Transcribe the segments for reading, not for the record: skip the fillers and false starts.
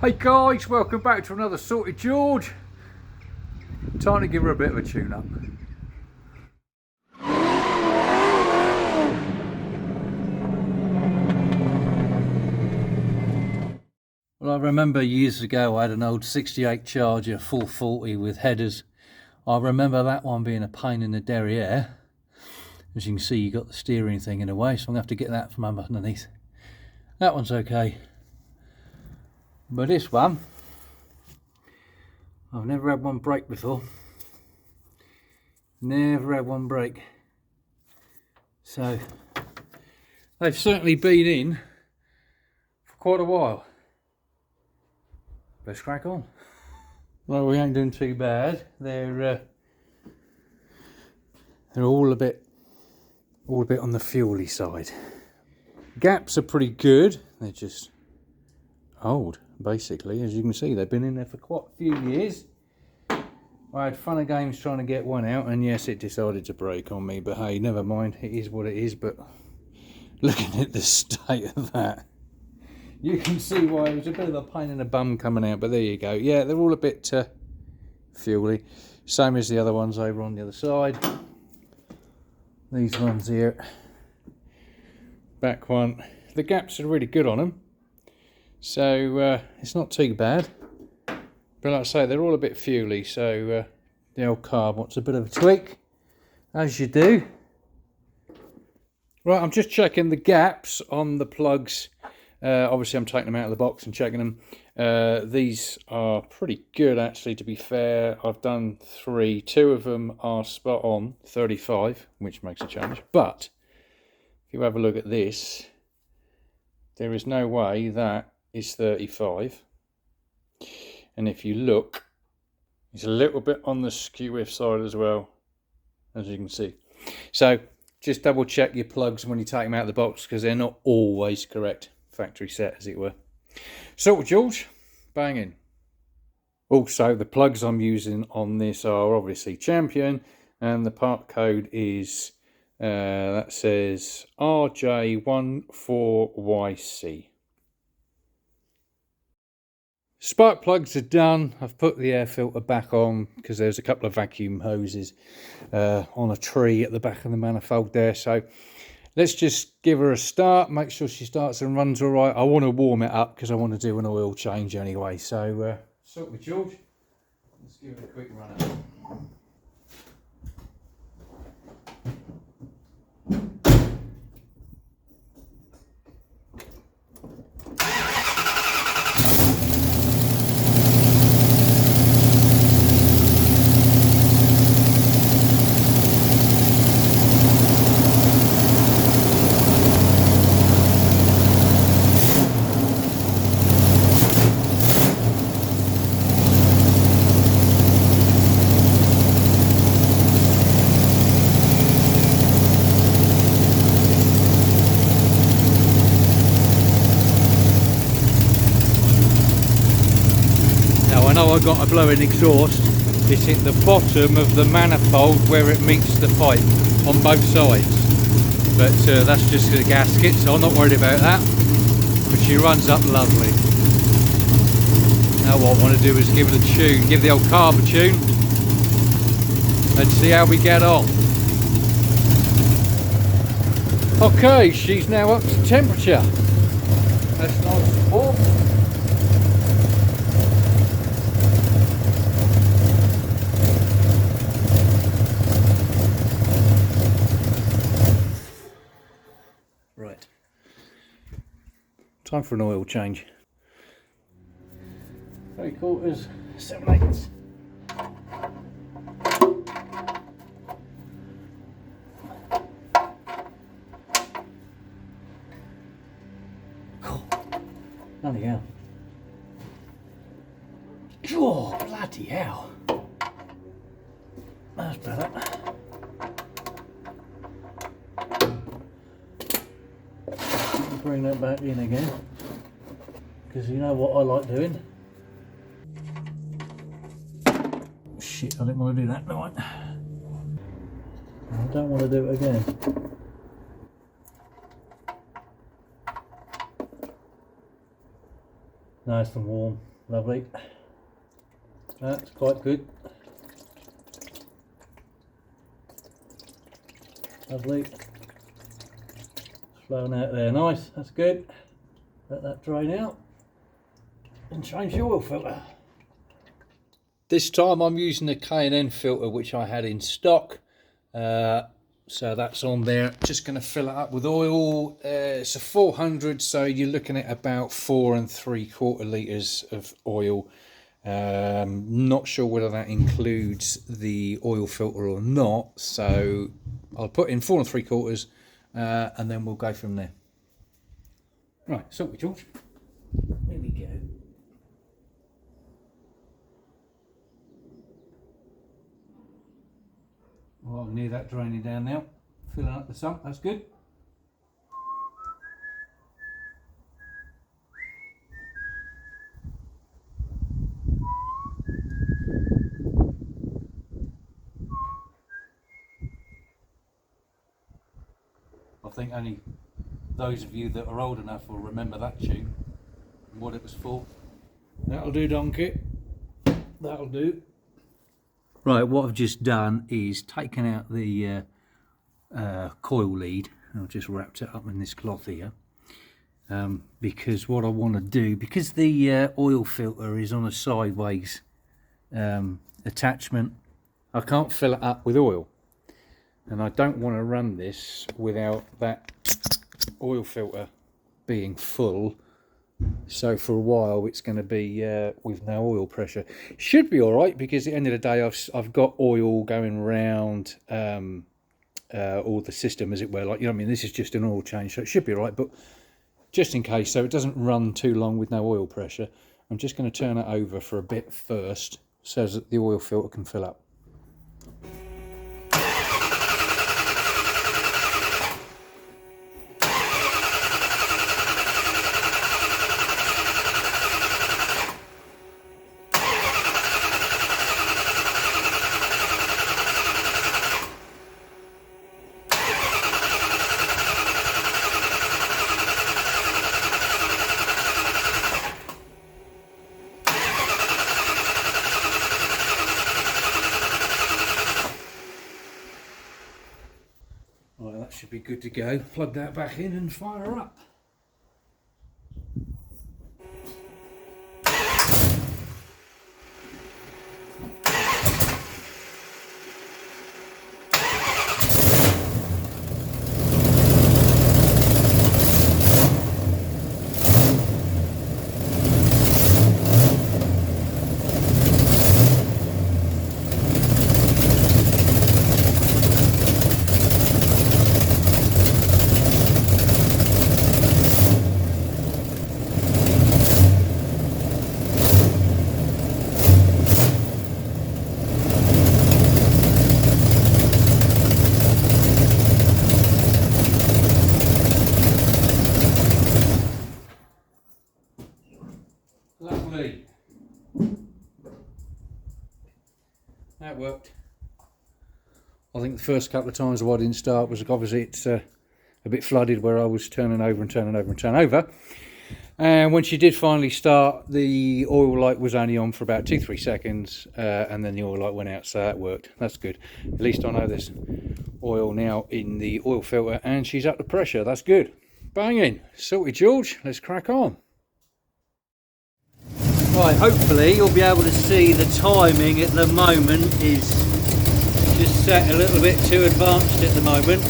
Hey guys, welcome back to another Sorted George. Time to give her a bit of a tune up. Well, I remember years ago I had an old 68 Charger 440 with headers. I remember that one being a pain in the derriere. As you can see, you got the steering thing in the way, so I'm going to have to get that from underneath. That one's okay. But this one, I've never had one break before. Never had one break. So, they've certainly been in for quite a while. Let's crack on. Well, we ain't doing too bad. They're all a bit on the fuely side. Gaps are pretty good. They're just old, basically. As you can see, they've been in there for quite a few years. I had fun and games trying to get one out, and yes, it decided to break on me, but hey, never mind, it is what it is. But looking at the state of that, you can see why it was a bit of a pain in the bum coming out, but there you go. Yeah, they're all a bit fuely, same as the other ones over on the other side. These ones here, back one, the gaps are really good on them, so it's not too bad. But like I say, they're all a bit fuely, so the old carb wants a bit of a tweak, as you do. Right, I'm just checking the gaps on the plugs. Obviously, I'm taking them out of the box and checking them. These are pretty good, actually, to be fair. I've done 3. 2 of them are spot on, 35, which makes a change. But if you have a look at this, there is no way that is 35. And if you look, it's a little bit on the skew side as well, as you can see. So just double check your plugs when you take them out of the box, because they're not always correct. Factory set, as it were. Sorted George, banging. Also, the plugs I'm using on this are obviously Champion, and the part code is, that says RJ14YC. Spark plugs are done. I've put the air filter back on because there's a couple of vacuum hoses on a tree at the back of the manifold there. So let's just give her a start, make sure she starts and runs all right. I want to warm it up because I want to do an oil change anyway. So sort with George. Let's give it a quick run out. I know I got a blowing exhaust. It's at the bottom of the manifold where it meets the pipe on both sides. But that's just the gasket, so I'm not worried about that. But she runs up lovely. Now what I want to do is give it a tune, give the old carb a tune, and see how we get on. Okay, she's now up to temperature. That's nice and warm. Right, time for an oil change. 3/4, 7/8. Bloody hell. Oh, bloody hell. That's better. Bring that back in again, because you know what I like doing. Shit, I didn't want to do that, no. I don't want to do it again. Nice and warm. Lovely. That's quite good. Lovely. Flowing out there, nice, that's good. Let that drain out and change the oil filter. This time I'm using the K&N filter which I had in stock. So that's on there. Just going to fill it up with oil. It's a 400, so you're looking at about 4 3/4 litres of oil. Not sure whether that includes the oil filter or not, so I'll put in 4 3/4 and then we'll go from there. Right, salty George, here we go. Well, near that draining down now, filling up the sump, that's good. I think only those of you that are old enough will remember that tune and what it was for. That'll do, donkey. That'll do. Right, what I've just done is taken out the coil lead. I've just wrapped it up in this cloth here. Because what I want to do, because the oil filter is on a sideways attachment, I can't fill it up with oil. And I don't want to run this without that oil filter being full. So for a while it's going to be with no oil pressure. Should be all right, because at the end of the day I've got oil going around all the system, as it were. Like, you know what I mean, this is just an oil change, so it should be all right. But just in case, so it doesn't run too long with no oil pressure, I'm just going to turn it over for a bit first so that the oil filter can fill up. Right, that should be good to go. Plug that back in and fire her up. Lovely. That worked. I think the first couple of times why I didn't start was obviously it's a bit flooded where I was turning over and turning over and turning over. And when she did finally start, the oil light was only on for about 2-3 seconds, and then the oil light went out, so that worked. That's good. At least I know there's oil now in the oil filter, and she's up to pressure. That's good. Banging. Salty George, let's crack on. Right, hopefully you'll be able to see the timing at the moment is just set a little bit too advanced at the moment.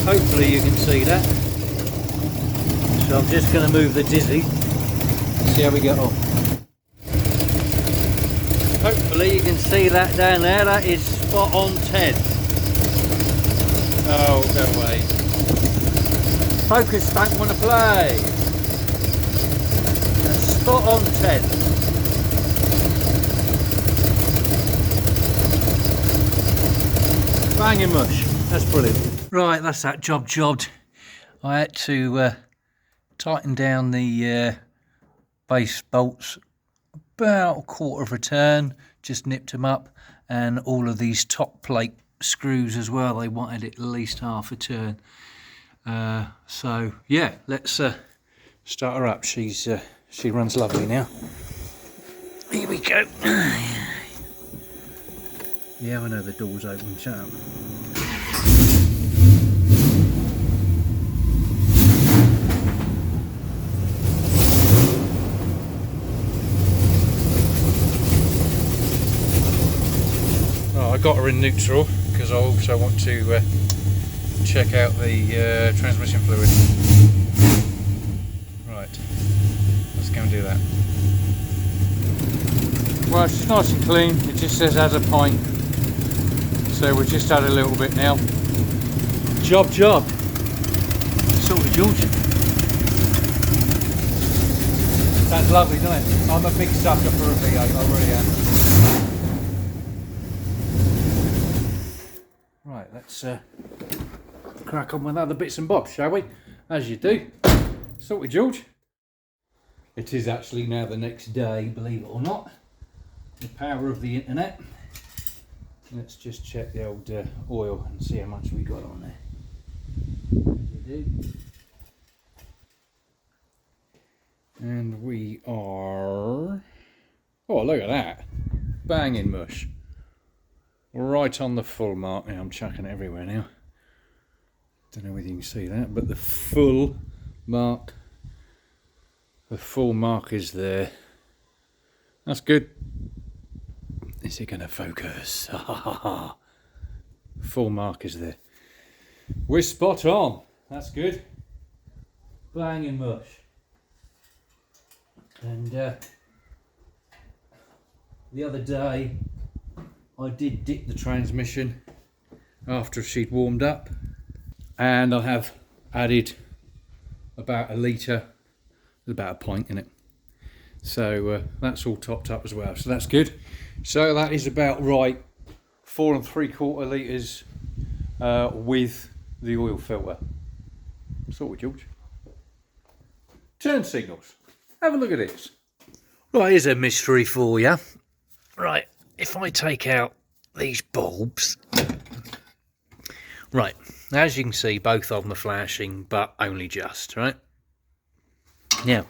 Hopefully you can see that. So I'm just going to move the dizzy, see how we get on. Hopefully you can see that down there, that is spot on 10. Oh, go away. Focus don't want to play. That's spot on 10. Banging mush, that's brilliant. Right, that's that job jobbed. I had to tighten down the base bolts about a quarter of a turn, just nipped them up, and all of these top plate screws as well, they wanted at least half a turn. So yeah, let's start her up. She runs lovely now. go. Yeah, I know the door's open. Shut up. Oh, I got her in neutral because I also want to check out the transmission fluid. Right, let's go and do that. Well, it's nice and clean. It just says add a pint, so we'll just add a little bit now. Job. Sorted, George. That's lovely, doesn't it? I'm a big sucker for a V8, I really am. Right, let's crack on with other bits and bobs, shall we? As you do. Sorted, George. It is actually now the next day, believe it or not. The power of the internet. Let's just check the old oil and see how much we got on there. As you do. And we are... Oh, look at that. Banging mush. Right on the full mark. Now I'm chucking it everywhere now. Don't know whether you can see that, but the full mark is there. That's good. Is it going to focus? Full mark is there. We're spot on. That's good. Banging mush. And the other day I did dip the transmission after she'd warmed up, and I have added about a litre, about a pint in it. So that's all topped up as well, so that's good. So that is about right, 4 3/4 litres with the oil filter. Sorted, George. Turn signals. Have a look at this. Right, here's a mystery for you. Right, if I take out these bulbs, right, as you can see, both of them are flashing, but only just, right? Now,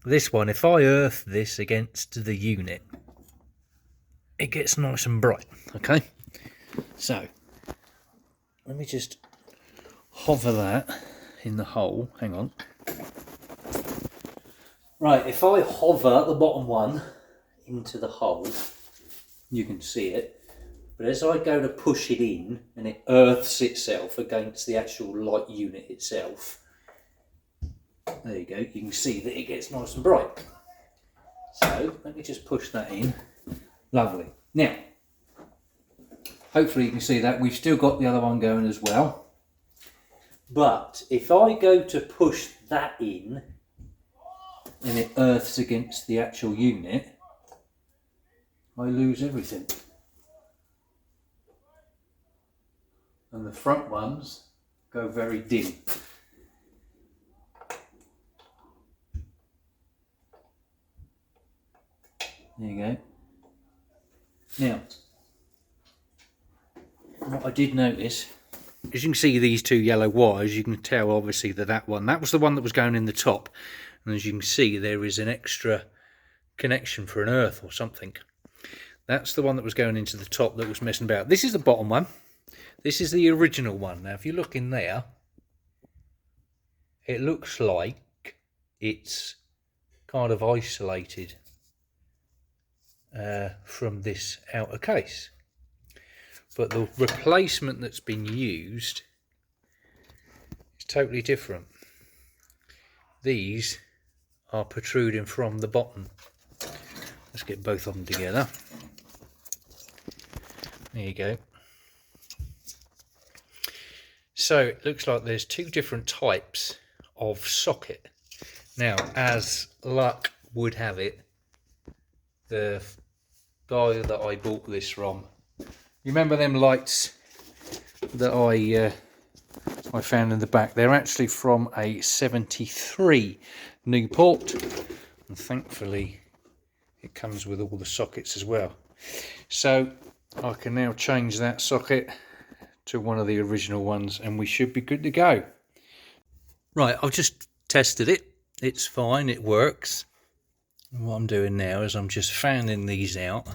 this one, if I earth this against the unit, it gets nice and bright, okay? So, let me just hover that in the hole, hang on. Right, if I hover the bottom one into the hole, you can see it, but as I go to push it in and it earths itself against the actual light unit itself, there you go, you can see that it gets nice and bright. So let me just push that in. Lovely. Now, hopefully you can see that we've still got the other one going as well, but if I go to push that in and it earths against the actual unit, I lose everything. And the front ones go very dim. There you go. Now, what I did notice, as you can see these two yellow wires, you can tell obviously that that was the one that was going in the top. And as you can see, there is an extra connection for an earth or something. That's the one that was going into the top that was messing about. This is the bottom one. This is the original one. Now, if you look in there, it looks like it's kind of isolated from this outer case. But the replacement that's been used is totally different. These are protruding from the bottom. Let's get both of them together. There you go. So it looks like there's two different types of socket. Now, as luck would have it, the guy that I bought this from, you remember them lights that I found in the back? They're actually from a 73 Newport, and thankfully it comes with all the sockets as well. So I can now change that socket to one of the original ones and we should be good to go. Right, I've just tested it. It's fine, it works. And what I'm doing now is I'm just fanning these out,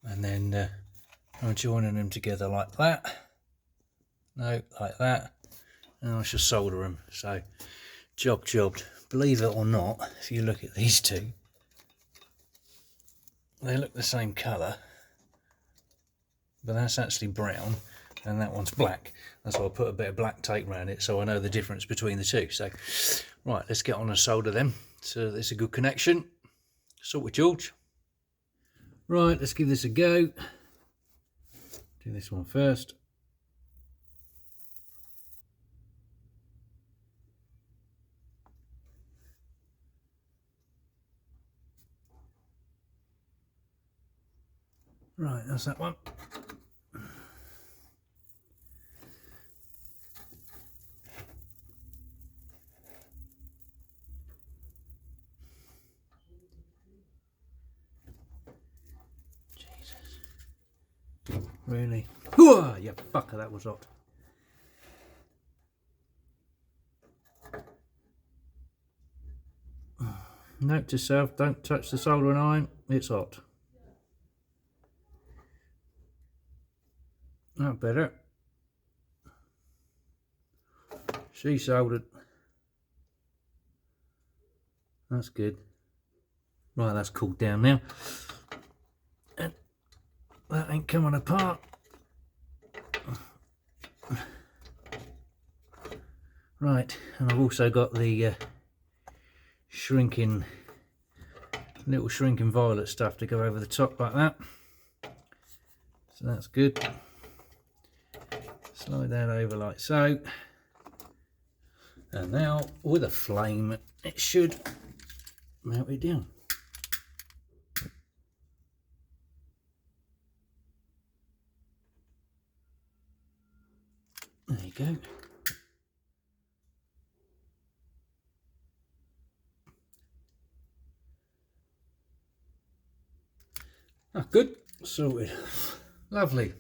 and then I'm joining them together like that. No, like that. And I shall solder them. So, jobbed. Believe it or not, if you look at these two, they look the same colour, but that's actually brown and that one's black. That's why I put a bit of black tape around it so I know the difference between the two. So, right, let's get on and solder them so there's a good connection. Sorted, George. Right, let's give this a go. Do this one first. Right, that's that one. Jesus. Really? Whoa, you fucker, that was hot. Note to self, don't touch the soldering iron, it's hot. That better. She soldered. That's good. Right, that's cooled down now. And that ain't coming apart. Right, and I've also got the little shrinking violet stuff to go over the top like that. So that's good. Slide that over like so. And now with a flame it should melt it down. There you go. Ah, good. Sorted. Lovely.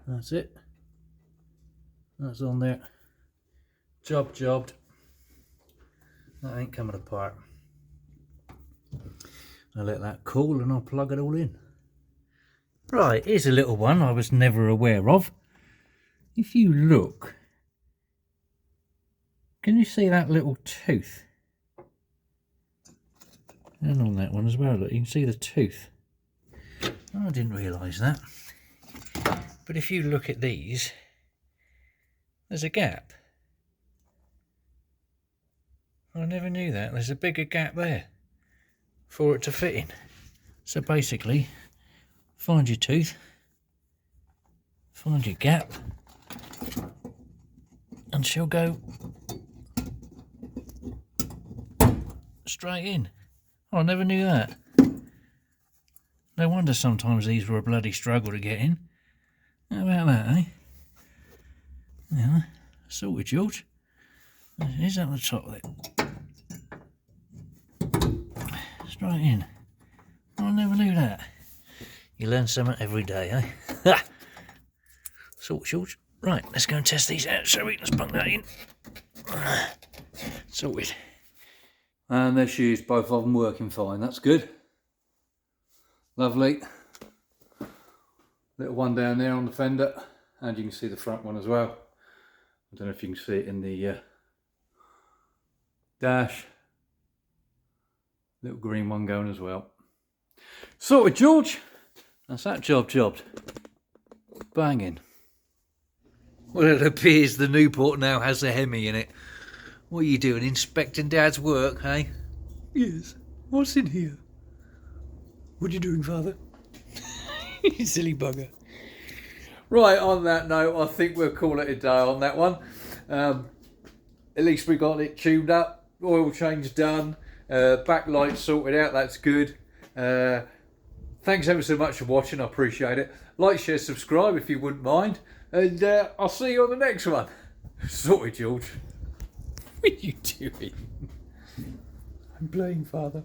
That's it. That's on there. Jobbed. That ain't coming apart. I'll let that cool and I'll plug it all in. Right, here's a little one I was never aware of. If you look, can you see that little tooth? And on that one as well, look, you can see the tooth. Oh, I didn't realise that. But if you look at these, there's a gap. I never knew that. There's a bigger gap there for it to fit in. So basically, find your tooth, find your gap, and she'll go straight in. Oh, I never knew that. No wonder sometimes these were a bloody struggle to get in. How about that, eh? Yeah, sorted, George. Here's at the top of it. Straight in. Oh, I never knew that. You learn something every day, eh? Sorted, George. Right, let's go and test these out, shall we? Let's plug that in. Sorted. And there she is, both of them working fine. That's good. Lovely. Little one down there on the fender, and you can see the front one as well. I don't know if you can see it in the dash. Little green one going as well. Sorted, George. That's that jobbed. Banging. Well, it appears the Newport now has a Hemi in it. What are you doing, inspecting Dad's work, eh? Yes. What's in here? What are you doing, Father? You silly bugger. Right, on that note, I think we'll call it a day on that one. At least we got it tuned up, oil change done, backlight sorted out, that's good. Thanks ever so much for watching, I appreciate it. Like, share, subscribe if you wouldn't mind, and I'll see you on the next one. Sorted, George. What are you doing? I'm playing, Father.